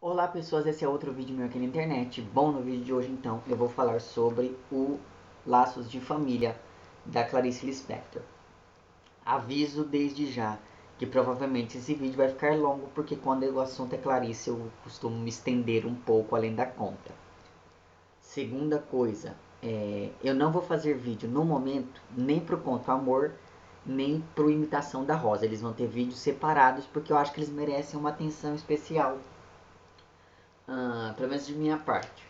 Olá pessoas, esse é outro vídeo meu aqui na internet. Bom, no vídeo de hoje então eu vou falar sobre o Laços de Família da Clarice Lispector. Aviso desde já que provavelmente esse vídeo vai ficar longo porque quando o assunto é Clarice eu costumo me estender um pouco além da conta. Segunda coisa, eu não vou fazer vídeo no momento nem pro Conto Amor nem pro Imitação da Rosa. Eles vão ter vídeos separados porque eu acho que eles merecem uma atenção especial. Pelo menos de minha parte.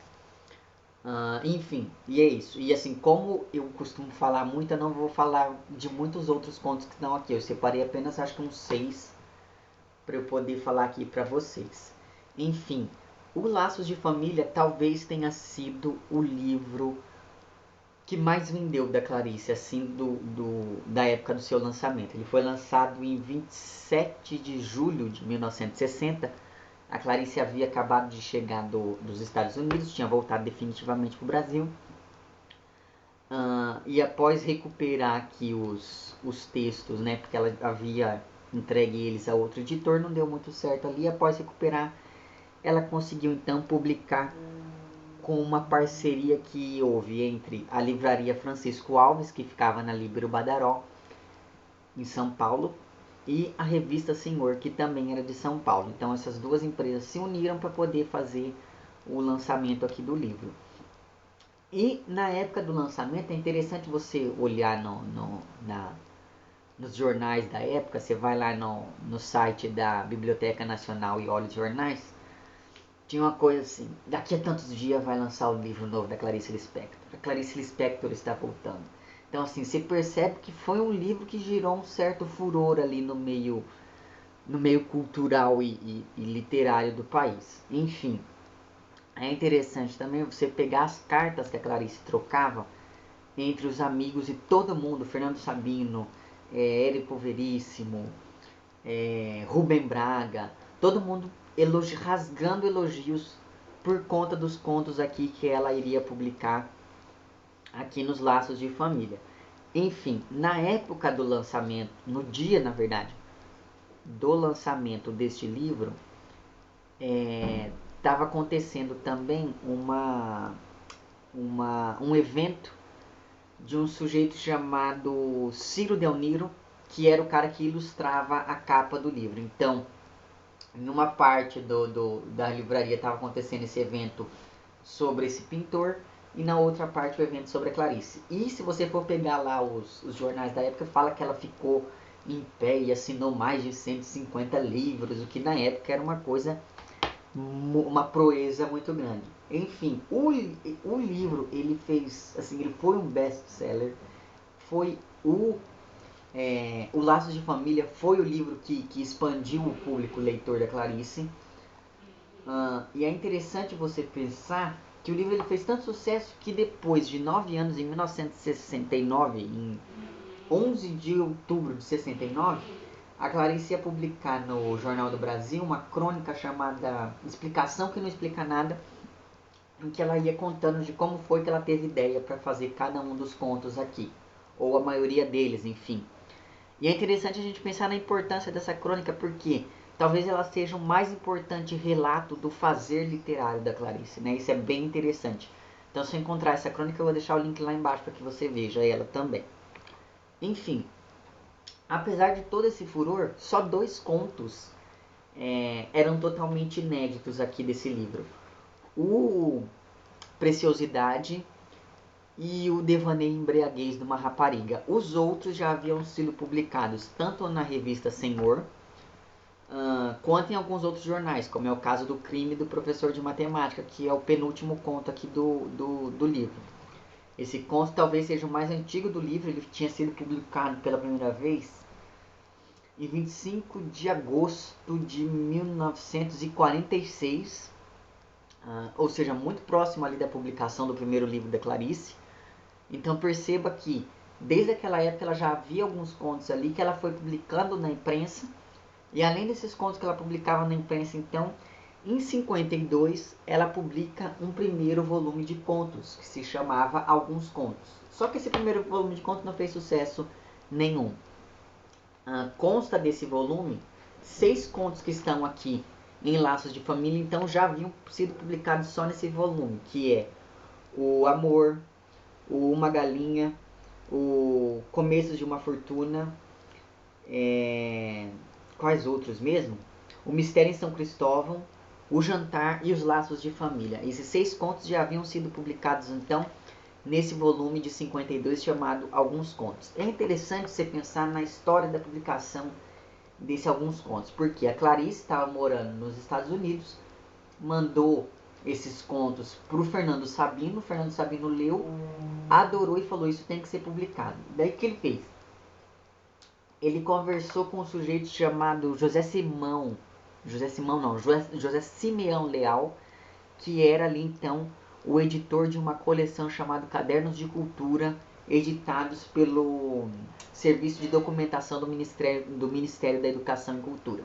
Enfim, e é isso. E assim, como eu costumo falar muito, eu não vou falar de muitos outros contos que estão aqui. Eu separei apenas, acho que uns 6 para eu poder falar aqui para vocês. Enfim, o Laços de Família talvez tenha sido o livro que mais vendeu da Clarice, assim, da época do seu lançamento. Ele foi lançado em 27 de julho de 1960. A Clarice havia acabado de chegar dos Estados Unidos, tinha voltado definitivamente para o Brasil. E após recuperar aqui os textos, né, porque ela havia entregue eles a outro editor, não deu muito certo ali. Após recuperar, ela conseguiu então publicar com uma parceria que houve entre a livraria Francisco Alves, que ficava na Líbero Badaró, em São Paulo, e a revista Senhor, que também era de São Paulo. Então essas duas empresas se uniram para poder fazer o lançamento aqui do livro. E na época do lançamento é interessante você olhar nos jornais da época. Você vai lá no site da Biblioteca Nacional e olha os jornais. Tinha uma coisa assim: daqui a tantos dias vai lançar o livro novo da Clarice Lispector. A Clarice Lispector está voltando. Então assim, você percebe que foi um livro que gerou um certo furor ali no meio cultural e literário do país. Enfim, é interessante também você pegar as cartas que a Clarice trocava entre os amigos e todo mundo. Fernando Sabino, Érico Veríssimo, Rubem Braga, todo mundo rasgando elogios por conta dos contos aqui que ela iria publicar aqui nos Laços de Família. Enfim, na época do lançamento, no dia na verdade, do lançamento deste livro, estava acontecendo também um evento de um sujeito chamado Ciro Del Niro, que era o cara que ilustrava a capa do livro. Então, em uma parte da livraria estava acontecendo esse evento sobre esse pintor, e na outra parte o evento sobre a Clarice. E se você for pegar lá os jornais da época, fala que ela ficou em pé e assinou mais de 150 livros, o que na época era uma coisa, uma proeza muito grande. Enfim, o livro ele fez, assim, ele foi um best-seller. Foi o Laços de Família foi o livro que expandiu o público leitor da Clarice. E é interessante você pensar que o livro ele fez tanto sucesso que depois de 9 anos, em 1969, em 11 de outubro de 69, a Clarice ia publicar no Jornal do Brasil uma crônica chamada Explicação que não explica nada, em que ela ia contando de como foi que ela teve ideia para fazer cada um dos contos aqui, ou a maioria deles, enfim. E é interessante a gente pensar na importância dessa crônica, porque talvez ela seja o mais importante relato do fazer literário da Clarice, né? Isso é bem interessante. Então, se eu encontrar essa crônica, eu vou deixar o link lá embaixo para que você veja ela também. Enfim, apesar de todo esse furor, só 2 contos eram totalmente inéditos aqui desse livro. O Preciosidade e o Devaneio Embriaguez de uma Rapariga. Os outros já haviam sido publicados tanto na revista Senhor, quanto em alguns outros jornais, como é o caso do Crime do Professor de Matemática, que é o penúltimo conto aqui do livro. Esse conto talvez seja o mais antigo do livro. Ele tinha sido publicado pela primeira vez em 25 de agosto de 1946, ou seja, muito próximo ali da publicação do primeiro livro da Clarice. Então perceba que desde aquela época ela já havia alguns contos ali que ela foi publicando na imprensa. E além desses contos que ela publicava na imprensa, então, em 52 ela publica um primeiro volume de contos que se chamava Alguns Contos. Só que esse primeiro volume de contos não fez sucesso nenhum. Consta desse volume 6 contos que estão aqui em Laços de Família, então já haviam sido publicados só nesse volume, que é o Amor, o Uma Galinha, o Começos de uma Fortuna, quais outros mesmo? O Mistério em São Cristóvão, O Jantar e Os Laços de Família. Esses 6 contos já haviam sido publicados então nesse volume de 52 chamado Alguns Contos. É interessante você pensar na história da publicação desse Alguns Contos, porque a Clarice estava morando nos Estados Unidos, mandou esses contos para o Fernando Sabino leu, adorou e falou, isso tem que ser publicado. Daí o que ele fez? Ele conversou com um sujeito chamado José Simeão Leal, que era ali então o editor de uma coleção chamada Cadernos de Cultura, editados pelo Serviço de Documentação do Ministério da Educação e Cultura.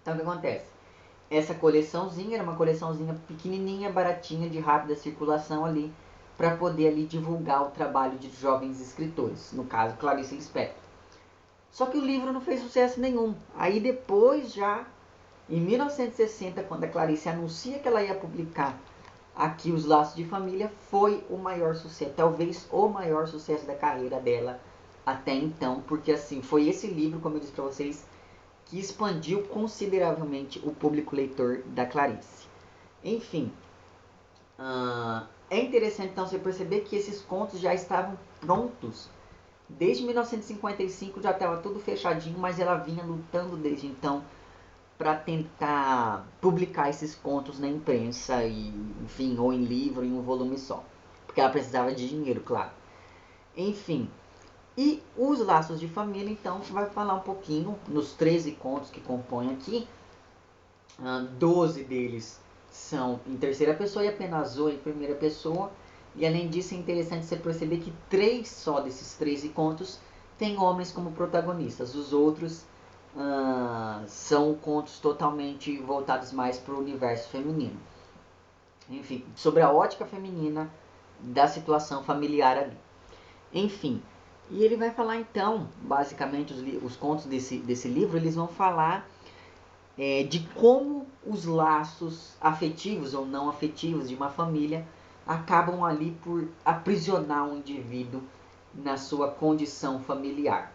Então o que acontece? Essa coleçãozinha era uma coleçãozinha pequenininha, baratinha, de rápida circulação ali, para poder ali divulgar o trabalho de jovens escritores, no caso Clarice Lispector. Só que o livro não fez sucesso nenhum. Aí depois já, em 1960, quando a Clarice anuncia que ela ia publicar aqui Os Laços de Família, foi o maior sucesso, talvez o maior sucesso da carreira dela até então, porque assim, foi esse livro, como eu disse para vocês, que expandiu consideravelmente o público leitor da Clarice. Enfim, é interessante então você perceber que esses contos já estavam prontos. Desde 1955 já estava tudo fechadinho, mas ela vinha lutando desde então para tentar publicar esses contos na imprensa, e, enfim, ou em livro, em um volume só. Porque ela precisava de dinheiro, claro. Enfim, e Os Laços de Família, então, vai falar um pouquinho, nos 13 contos que compõem aqui, 12 deles são em terceira pessoa e apenas 8 em primeira pessoa. E além disso é interessante você perceber que 3 só desses 13 contos têm homens como protagonistas. Os outros são contos totalmente voltados mais para o universo feminino. Enfim, sobre a ótica feminina da situação familiar ali. Enfim, e ele vai falar então, basicamente, os contos desse livro, eles vão falar de como os laços afetivos ou não afetivos de uma família acabam ali por aprisionar um indivíduo na sua condição familiar.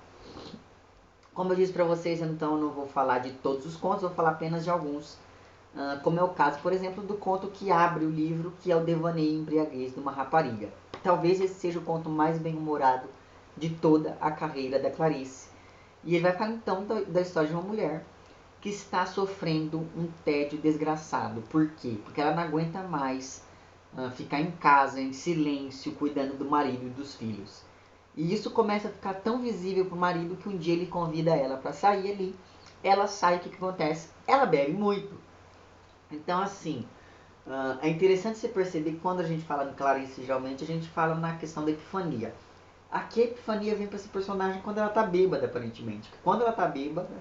Como eu disse para vocês, então eu não vou falar de todos os contos, vou falar apenas de alguns. Como é o caso, por exemplo, do conto que abre o livro, que é o Devaneio e Embriaguez de uma Rapariga. Talvez esse seja o conto mais bem-humorado de toda a carreira da Clarice. E ele vai falar então da história de uma mulher que está sofrendo um tédio desgraçado. Por quê? Porque ela não aguenta mais ficar em casa, em silêncio, cuidando do marido e dos filhos. E isso começa a ficar tão visível para o marido que um dia ele convida ela para sair ali. Ela sai, o que acontece? Ela bebe muito. Então, assim, é interessante você perceber que quando a gente fala de Clarice, geralmente a gente fala na questão da epifania. Aqui a epifania vem para esse personagem quando ela tá bêbada, aparentemente. Quando ela tá bêbada,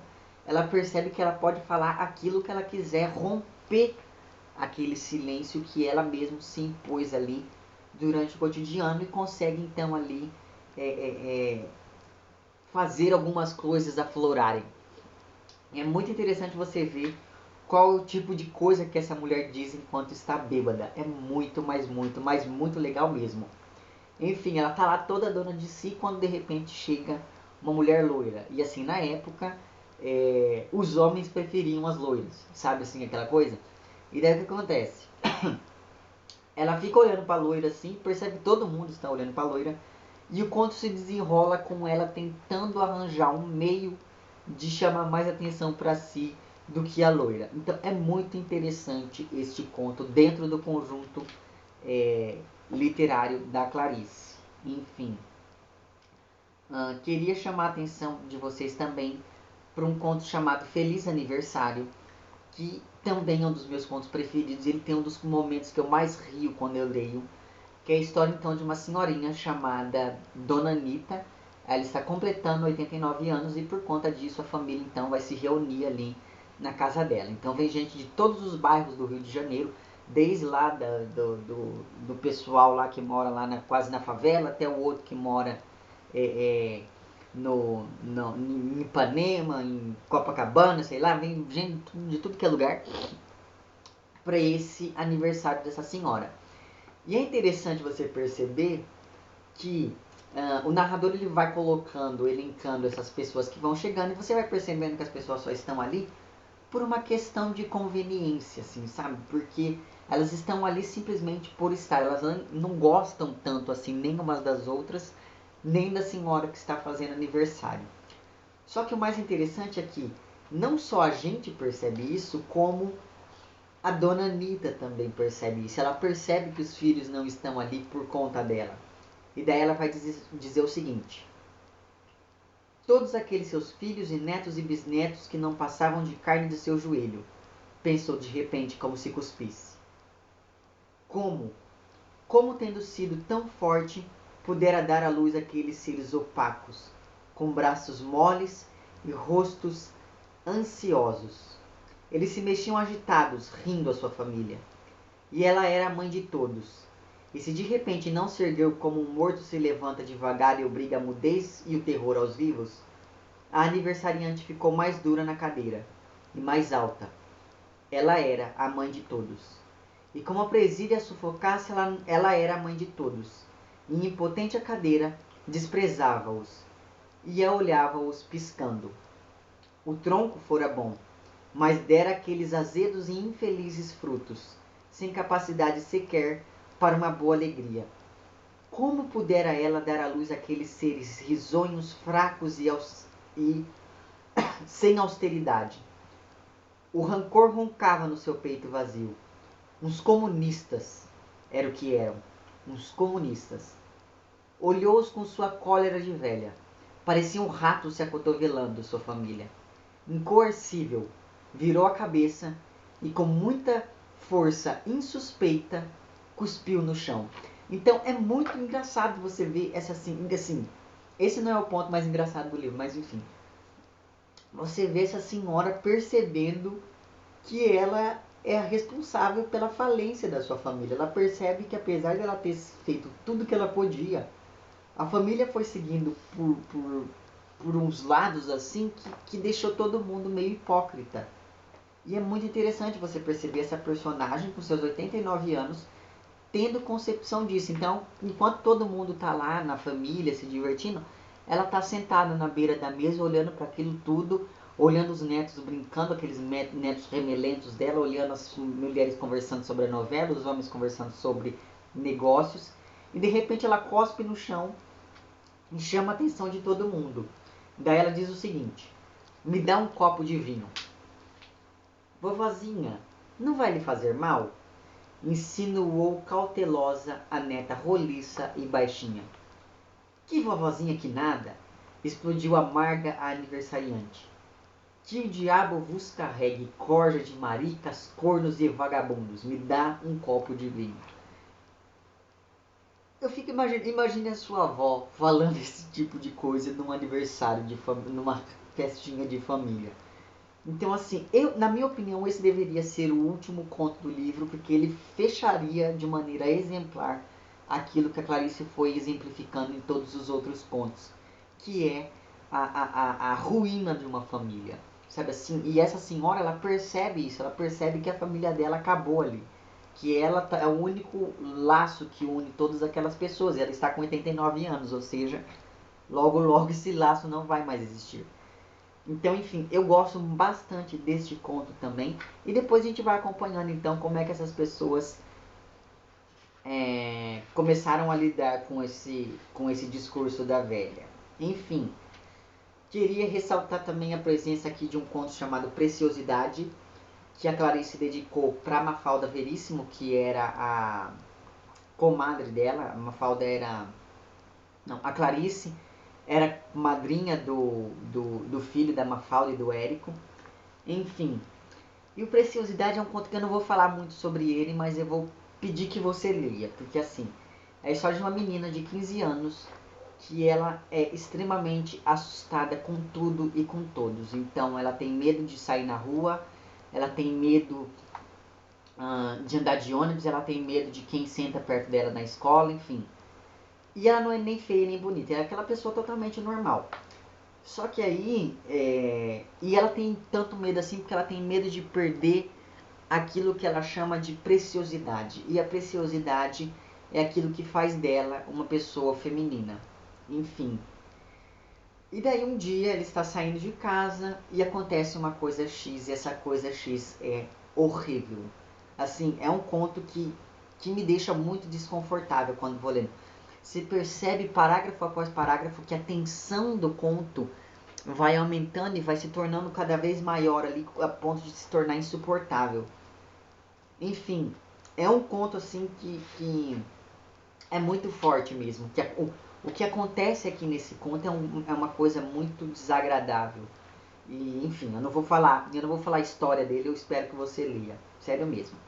ela percebe que ela pode falar aquilo que ela quiser, romper aquele silêncio que ela mesma se impôs ali durante o cotidiano e consegue então ali fazer algumas coisas aflorarem. É muito interessante você ver qual o tipo de coisa que essa mulher diz enquanto está bêbada. É muito, mas muito legal mesmo. Enfim, ela tá lá toda dona de si quando de repente chega uma mulher loira. E assim, na época, os homens preferiam as loiras. Sabe assim, aquela coisa? E daí o que acontece? Ela fica olhando pra loira assim, percebe que todo mundo está olhando pra loira. E o conto se desenrola com ela tentando arranjar um meio de chamar mais atenção para si do que a loira. Então é muito interessante este conto dentro do conjunto literário da Clarice. Enfim, queria chamar a atenção de vocês também para um conto chamado Feliz Aniversário, que também é um dos meus contos preferidos. Ele tem um dos momentos que eu mais rio quando eu leio, que é a história então de uma senhorinha chamada Dona Anita. Ela está completando 89 anos e por conta disso a família então vai se reunir ali na casa dela. Então vem gente de todos os bairros do Rio de Janeiro, desde lá do pessoal lá que mora lá quase na favela, até o outro que mora em Ipanema, em Copacabana, sei lá, vem gente de tudo que é lugar para esse aniversário dessa senhora. E é interessante você perceber que o narrador ele vai colocando, elencando essas pessoas que vão chegando e você vai percebendo que as pessoas só estão ali por uma questão de conveniência, assim, sabe? Porque elas estão ali simplesmente por estar. Elas não gostam tanto assim nem umas das outras, nem da senhora que está fazendo aniversário. Só que o mais interessante é que não só a gente percebe isso, como a dona Anitta também percebe isso. Ela percebe que os filhos não estão ali por conta dela. E daí ela vai dizer o seguinte: todos aqueles seus filhos e netos e bisnetos que não passavam de carne de seu joelho, pensou de repente como se cuspisse. Como? Como tendo sido tão forte, pudera dar à luz aqueles seres opacos, com braços moles e rostos ansiosos. Eles se mexiam agitados, rindo a sua família. E ela era a mãe de todos. E se de repente não se ergueu como um morto se levanta devagar e obriga a mudez e o terror aos vivos, a aniversariante ficou mais dura na cadeira e mais alta. Ela era a mãe de todos. E como a presídia sufocasse, ela era a mãe de todos. E impotente a cadeira, desprezava-os. E a olhava-os piscando. O tronco fora bom, mas dera aqueles azedos e infelizes frutos, sem capacidade sequer para uma boa alegria. Como pudera ela dar à luz aqueles seres risonhos, fracos e sem austeridade? O rancor roncava no seu peito vazio. Uns comunistas, era o que eram, uns comunistas. Olhou-os com sua cólera de velha. Parecia um rato se acotovelando sua família. Incoercível, virou a cabeça e com muita força insuspeita cuspiu no chão. Então é muito engraçado você ver essa assim, esse não é o ponto mais engraçado do livro, mas enfim. Você vê essa senhora percebendo que ela é a responsável pela falência da sua família. Ela percebe que apesar de ela ter feito tudo que ela podia, a família foi seguindo por uns lados assim que deixou todo mundo meio hipócrita. E é muito interessante você perceber essa personagem com seus 89 anos tendo concepção disso. Então, enquanto todo mundo tá lá na família se divertindo, ela tá sentada na beira da mesa olhando para aquilo tudo, olhando os netos brincando, aqueles netos remelentos dela, olhando as mulheres conversando sobre a novela, os homens conversando sobre negócios, e de repente ela cospe no chão e chama a atenção de todo mundo. Daí ela diz o seguinte: me dá um copo de vinho. Vovozinha, não vai lhe fazer mal? Insinuou cautelosa a neta roliça e baixinha. Que vovozinha que nada! Explodiu amarga a aniversariante. Que o diabo vos carregue, corja de maricas, cornos e vagabundos. Me dá um copo de vinho. Eu fico imagine a sua avó falando esse tipo de coisa num aniversário de numa festinha de família. Então, assim, na minha opinião, esse deveria ser o último conto do livro, porque ele fecharia de maneira exemplar aquilo que a Clarice foi exemplificando em todos os outros contos, que é a ruína de uma família, sabe assim? E essa senhora, ela percebe isso, ela percebe que a família dela acabou ali, que ela é o único laço que une todas aquelas pessoas, e ela está com 89 anos, ou seja, logo logo esse laço não vai mais existir. Então, enfim, eu gosto bastante deste conto também. E depois a gente vai acompanhando, então, como é que essas pessoas começaram a lidar com esse discurso da velha. Enfim, queria ressaltar também a presença aqui de um conto chamado Preciosidade, que a Clarice dedicou para Mafalda Veríssimo, que era a comadre dela. A Mafalda era... Não, a Clarice era madrinha do filho da Mafalda e do Érico. Enfim, e o Preciosidade é um conto que eu não vou falar muito sobre ele, mas eu vou pedir que você leia, porque assim, é a história de uma menina de 15 anos que ela é extremamente assustada com tudo e com todos. Então ela tem medo de sair na rua, ela tem medo de andar de ônibus, ela tem medo de quem senta perto dela na escola, enfim. E ela não é nem feia nem bonita, é aquela pessoa totalmente normal. Só que aí, e ela tem tanto medo assim porque ela tem medo de perder aquilo que ela chama de preciosidade. E a preciosidade é aquilo que faz dela uma pessoa feminina. Enfim. E daí um dia ele está saindo de casa e acontece uma coisa X, e essa coisa X é horrível. Assim, é um conto que me deixa muito desconfortável quando vou lendo. Você percebe parágrafo após parágrafo que a tensão do conto vai aumentando e vai se tornando cada vez maior ali, a ponto de se tornar insuportável. Enfim, é um conto assim que é muito forte mesmo. O que acontece aqui nesse conto é uma coisa muito desagradável. E, enfim, eu não vou falar a história dele, eu espero que você leia. Sério mesmo.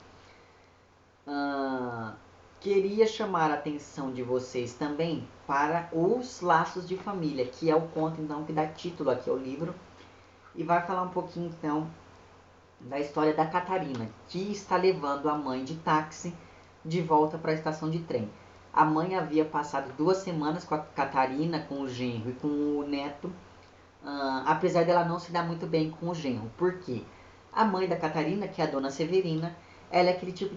Queria chamar a atenção de vocês também para os laços de família, que é o conto então que dá título aqui ao livro. E vai falar um pouquinho então da história da Catarina, que está levando a mãe de táxi de volta para a estação de trem. A mãe havia passado 2 semanas com a Catarina, com o genro e com o neto, apesar dela não se dar muito bem com o genro. Por quê? A mãe da Catarina, que é a dona Severina, ela é aquele tipo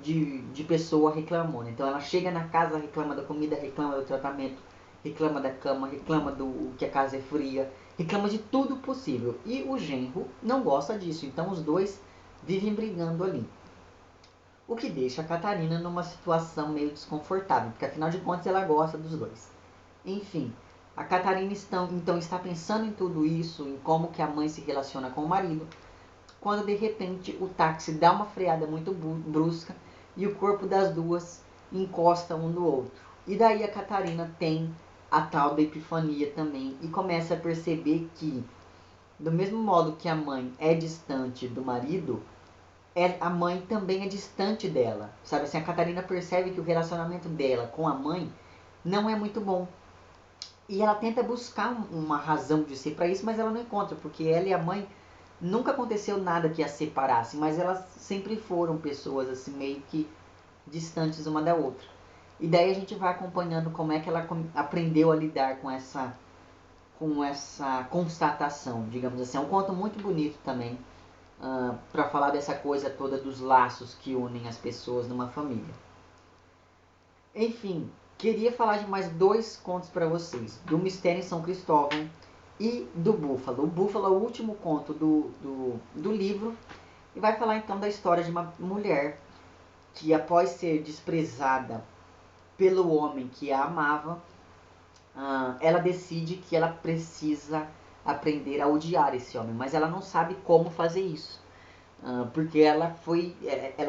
de pessoa reclamona. Então ela chega na casa, reclama da comida, reclama do tratamento, reclama da cama, reclama do que a casa é fria, reclama de tudo possível. E o genro não gosta disso, então os dois vivem brigando ali. O que deixa a Catarina numa situação meio desconfortável, porque afinal de contas ela gosta dos dois. Enfim, a Catarina então está pensando em tudo isso, em como que a mãe se relaciona com o marido, quando de repente o táxi dá uma freada muito brusca e o corpo das duas encosta um no outro. E daí a Catarina tem a tal da epifania também e começa a perceber que, do mesmo modo que a mãe é distante do marido, a mãe também é distante dela. Sabe assim, a Catarina percebe que o relacionamento dela com a mãe não é muito bom. E ela tenta buscar uma razão de ser para isso, mas ela não encontra, porque ela e a mãe nunca aconteceu nada que as separasse, mas elas sempre foram pessoas assim meio que distantes uma da outra. E daí a gente vai acompanhando como é que ela aprendeu a lidar com essa constatação, digamos assim. É um conto muito bonito também, para falar dessa coisa toda dos laços que unem as pessoas numa família. Enfim, queria falar de mais 2 contos para vocês, do Mistério em São Cristóvão e do Búfalo. O Búfalo é o último conto do livro e vai falar então da história de uma mulher que, após ser desprezada pelo homem que a amava, ela decide que ela precisa aprender a odiar esse homem, mas ela não sabe como fazer isso, porque ela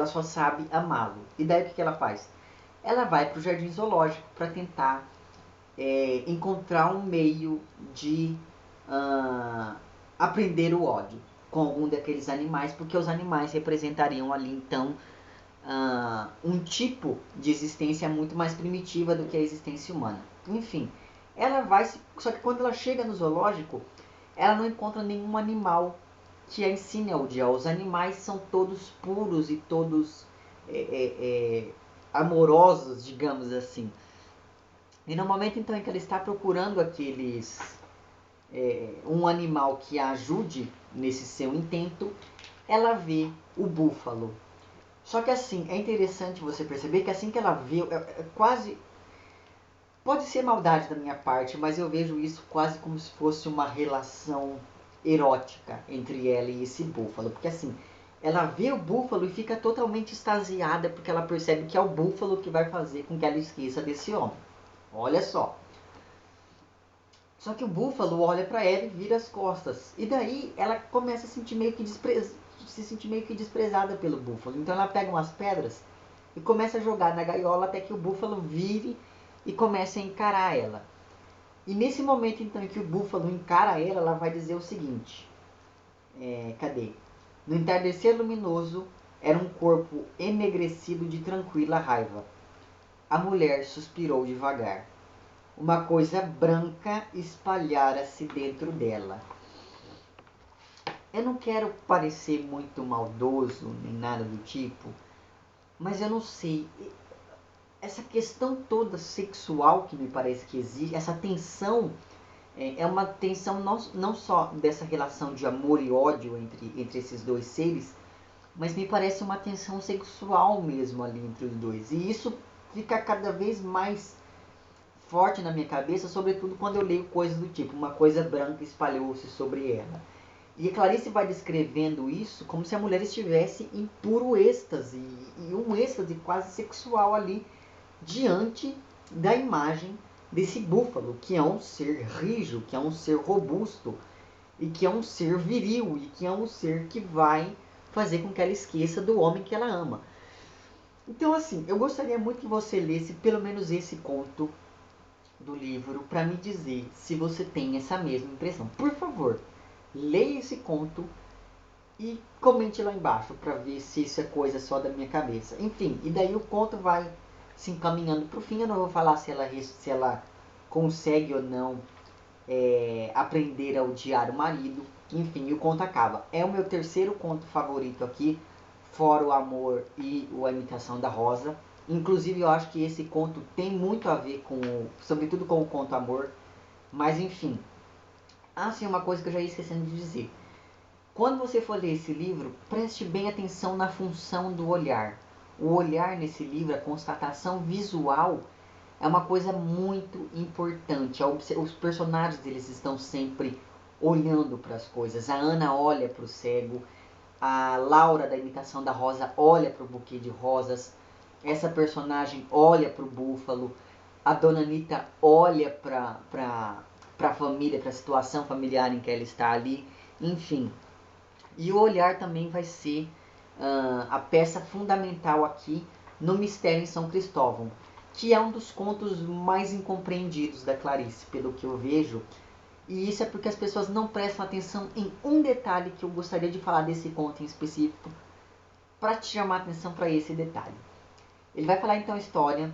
só sabe amá-lo. E daí o que ela faz? Ela vai para o jardim zoológico para tentar encontrar um meio de aprender o ódio com algum daqueles animais, porque os animais representariam ali então um tipo de existência muito mais primitiva do que a existência humana. Enfim, ela vai, só que quando ela chega no zoológico, ela não encontra nenhum animal que a ensine a odiar. Os animais são todos puros e todos amorosos, digamos assim. E no momento então em que ela está procurando um animal que a ajude nesse seu intento, ela vê o búfalo. Só que assim, é interessante você perceber que assim que ela vê, quase, pode ser maldade da minha parte, mas eu vejo isso quase como se fosse uma relação erótica entre ela e esse búfalo. Porque assim, ela vê o búfalo e fica totalmente extasiada porque ela percebe que é o búfalo que vai fazer com que ela esqueça desse homem. Olha só. Só que o búfalo olha para ela e vira as costas. E daí ela começa a sentir se sentir meio que desprezada pelo búfalo. Então ela pega umas pedras e começa a jogar na gaiola até que o búfalo vire e comece a encarar ela. E nesse momento então em que o búfalo encara ela, ela vai dizer o seguinte: cadê? No entardecer luminoso era um corpo enegrecido de tranquila raiva. A mulher suspirou devagar. Uma coisa branca espalhara-se dentro dela. Eu não quero parecer muito maldoso nem nada do tipo, mas eu não sei. Essa questão toda sexual que me parece que existe, essa tensão, É uma tensão não só dessa relação de amor e ódio entre esses dois seres, mas me parece uma tensão sexual mesmo ali entre os dois. E isso fica cada vez mais forte na minha cabeça, sobretudo quando eu leio coisas do tipo, uma coisa branca espalhou-se sobre ela. E a Clarice vai descrevendo isso como se a mulher estivesse em puro êxtase, e um êxtase quase sexual ali, diante da imagem desse búfalo, que é um ser rijo, que é um ser robusto, e que é um ser viril, e que é um ser que vai fazer com que ela esqueça do homem que ela ama. Então, assim, eu gostaria muito que você lesse pelo menos esse conto do livro para me dizer se você tem essa mesma impressão. Por favor, leia esse conto e comente lá embaixo para ver se isso é coisa só da minha cabeça. Enfim, e daí o conto vai se encaminhando para o fim. Eu não vou falar se ela consegue ou não aprender a odiar o marido. Enfim, o conto acaba. É o meu terceiro conto favorito aqui, fora o amor e a imitação da Rosa. Inclusive eu acho que esse conto tem muito a ver com, sobretudo com o conto Amor. Mas enfim. Assim, uma coisa que eu já ia esquecendo de dizer. Quando você for ler esse livro, preste bem atenção na função do olhar. O olhar nesse livro, a constatação visual, é uma coisa muito importante. Os personagens eles estão sempre olhando para as coisas. A Ana olha para o cego, a Laura da imitação da Rosa olha para o buquê de rosas, essa personagem olha para o búfalo, a Dona Anitta olha para a família, para a situação familiar em que ela está ali, enfim. E o olhar também vai ser a peça fundamental aqui no Mistério em São Cristóvão, que é um dos contos mais incompreendidos da Clarice, pelo que eu vejo. E isso é porque as pessoas não prestam atenção em um detalhe que eu gostaria de falar desse conto em específico, para te chamar a atenção para esse detalhe. Ele vai falar então a história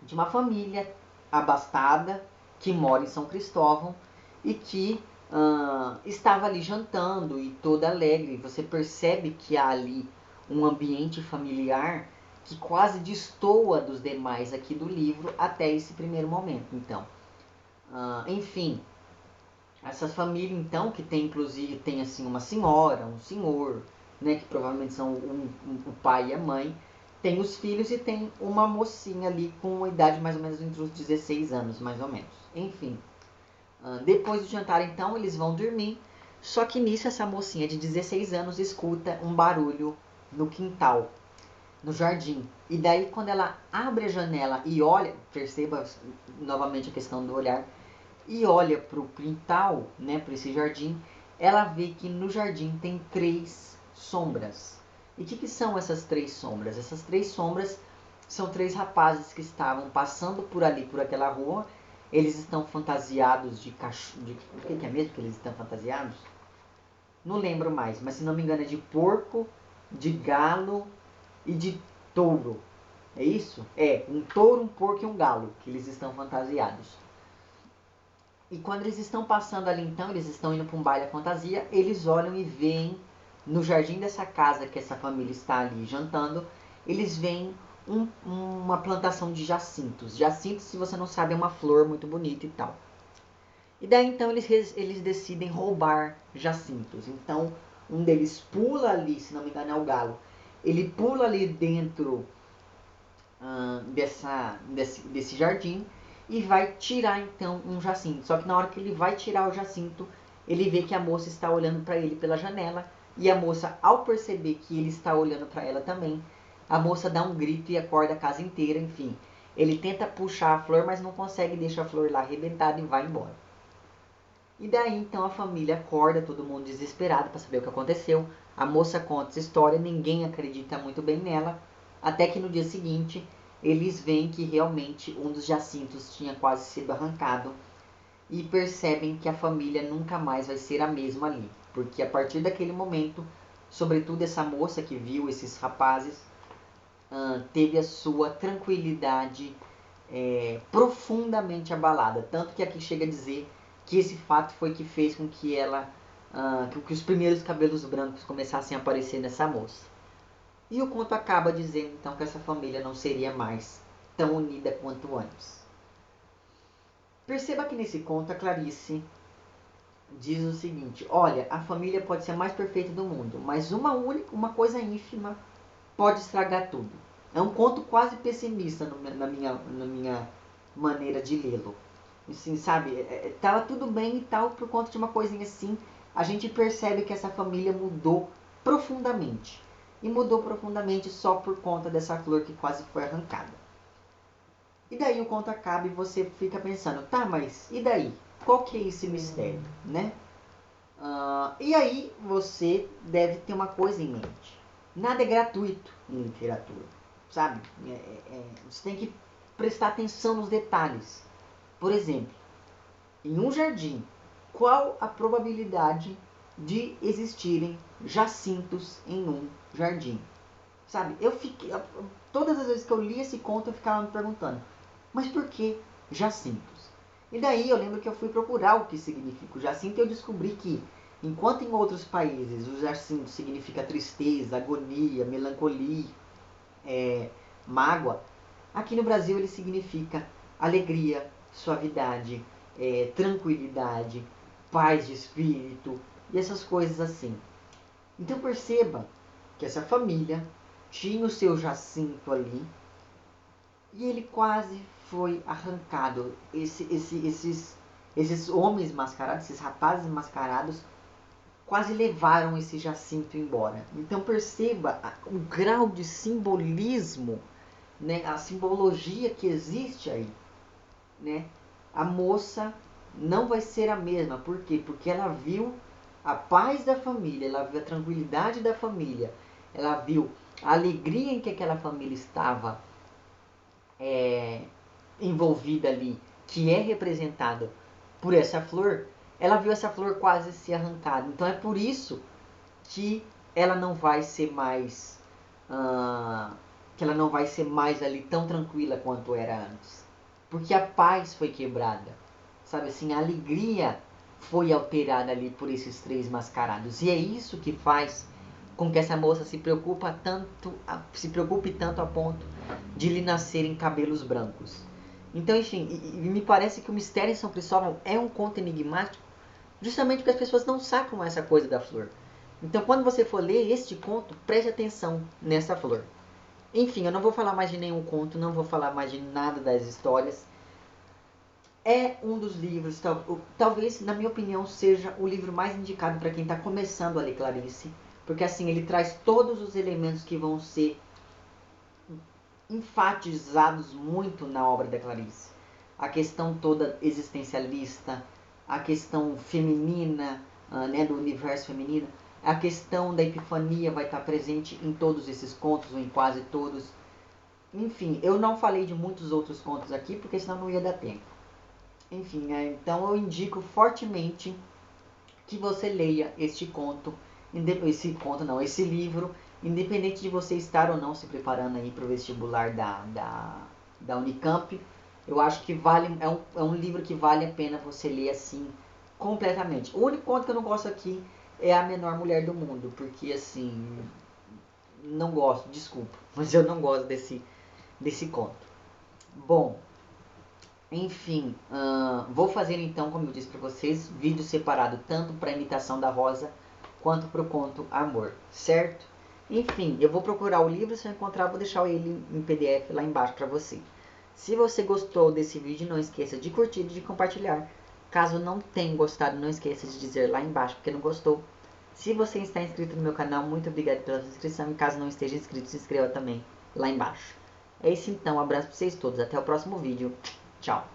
de uma família abastada que mora em São Cristóvão e que estava ali jantando e toda alegre. Você percebe que há ali um ambiente familiar que quase destoa dos demais aqui do livro até esse primeiro momento. Então, enfim, essa família então que tem inclusive tem assim uma senhora, um senhor, né, que provavelmente são o pai e a mãe, tem os filhos e tem uma mocinha ali com uma idade mais ou menos entre os 16 anos, mais ou menos. Enfim, depois do jantar então eles vão dormir, só que nisso essa mocinha de 16 anos escuta um barulho no quintal, no jardim. E daí quando ela abre a janela e olha, perceba novamente a questão do olhar, e olha para o quintal, né, para esse jardim, ela vê que no jardim tem 3 sombras. E o que são essas 3 sombras? Essas 3 sombras são 3 rapazes que estavam passando por ali, por aquela rua. Eles estão fantasiados de cachorro. O que é mesmo que eles estão fantasiados? Não lembro mais, mas se não me engano é de porco, de galo e de touro. É isso? É, um touro, um porco e um galo que eles estão fantasiados. E quando eles estão passando ali então, eles estão indo para um baile à fantasia, eles olham e veem no jardim dessa casa que essa família está ali jantando, eles veem uma plantação de jacintos. Jacintos, se você não sabe, é uma flor muito bonita e tal. E daí então eles decidem roubar jacintos. Então um deles pula ali, se não me engano é o galo, ele pula ali dentro desse jardim e vai tirar então um jacinto. Só que na hora que ele vai tirar o jacinto, ele vê que a moça está olhando para ele pela janela. E a moça, ao perceber que ele está olhando para ela também, a moça dá um grito e acorda a casa inteira, enfim. Ele tenta puxar a flor, mas não consegue, deixa a flor lá arrebentada e vai embora. E daí então a família acorda, todo mundo desesperado para saber o que aconteceu. A moça conta essa história, ninguém acredita muito bem nela, até que no dia seguinte eles veem que realmente um dos jacintos tinha quase sido arrancado e percebem que a família nunca mais vai ser a mesma ali, porque a partir daquele momento, sobretudo essa moça que viu esses rapazes, teve a sua tranquilidade profundamente abalada, tanto que aqui chega a dizer que esse fato foi que fez com que ela, que os primeiros cabelos brancos começassem a aparecer nessa moça. E o conto acaba dizendo então que essa família não seria mais tão unida quanto antes. Perceba que nesse conto a Clarice diz o seguinte: olha, a família pode ser a mais perfeita do mundo, mas uma coisa ínfima pode estragar tudo. É um conto quase pessimista na minha maneira de lê-lo. Assim, sabe, tava tudo bem e tal, por conta de uma coisinha assim, a gente percebe que essa família mudou profundamente. E mudou profundamente só por conta dessa flor que quase foi arrancada. E daí o conto acaba e você fica pensando, tá, mas e daí? Qual que é esse mistério, né? E aí você deve ter uma coisa em mente. Nada é gratuito em literatura, sabe? Você tem que prestar atenção nos detalhes. Por exemplo, em um jardim, qual a probabilidade de existirem jacintos em um jardim? Sabe, todas as vezes que eu li esse conto eu ficava me perguntando, mas por que jacintos? E daí eu lembro que eu fui procurar o que significa o jacinto e eu descobri que, enquanto em outros países o jacinto significa tristeza, agonia, melancolia, mágoa, aqui no Brasil ele significa alegria, suavidade, tranquilidade, paz de espírito e essas coisas assim. Então perceba que essa família tinha o seu jacinto ali e ele quase foi arrancado. Esses homens mascarados, esses rapazes mascarados, quase levaram esse jacinto embora. Então perceba o grau de simbolismo, né, a simbologia que existe aí, né? A moça não vai ser a mesma. Por quê? Porque ela viu a paz da família, ela viu a tranquilidade da família, ela viu a alegria em que aquela família estava envolvida ali, que é representada por essa flor. Ela viu essa flor quase ser arrancada. Então é por isso que ela não vai ser mais que ela não vai ser mais ali tão tranquila quanto era antes, porque a paz foi quebrada, sabe assim, a alegria foi alterada ali por esses três mascarados, e é isso que faz com que essa moça se preocupe tanto a ponto de lhe nascerem cabelos brancos. Então, enfim, e me parece que o Mistério em São Cristóvão é um conto enigmático, justamente porque as pessoas não sacam essa coisa da flor. Então, quando você for ler este conto, preste atenção nessa flor. Enfim, eu não vou falar mais de nenhum conto, não vou falar mais de nada das histórias. É um dos livros, talvez, na minha opinião, seja o livro mais indicado para quem está começando a ler Clarice, porque assim, ele traz todos os elementos que vão ser enfatizados muito na obra da Clarice. A questão toda existencialista, a questão feminina, né, do universo feminino, a questão da epifania vai estar presente em todos esses contos, ou em quase todos. Enfim, eu não falei de muitos outros contos aqui, porque senão não ia dar tempo. Enfim, então eu indico fortemente que você leia esse livro, independente de você estar ou não se preparando aí para o vestibular da Unicamp. Eu acho que é um livro que vale a pena você ler assim, completamente. O único conto que eu não gosto aqui é A Menor Mulher do Mundo, porque assim, não gosto, desculpa, mas eu não gosto desse conto. Bom, enfim, vou fazer então, como eu disse para vocês, vídeo separado tanto para a imitação da Rosa quanto para o conto Amor, certo? Enfim, eu vou procurar o livro, se eu encontrar vou deixar ele em PDF lá embaixo para você. Se você gostou desse vídeo, não esqueça de curtir e de compartilhar. Caso não tenha gostado, não esqueça de dizer lá embaixo porque não gostou. Se você está inscrito no meu canal, muito obrigado pela sua inscrição. E caso não esteja inscrito, se inscreva também lá embaixo. É isso então, um abraço para vocês todos. Até o próximo vídeo. Tchau.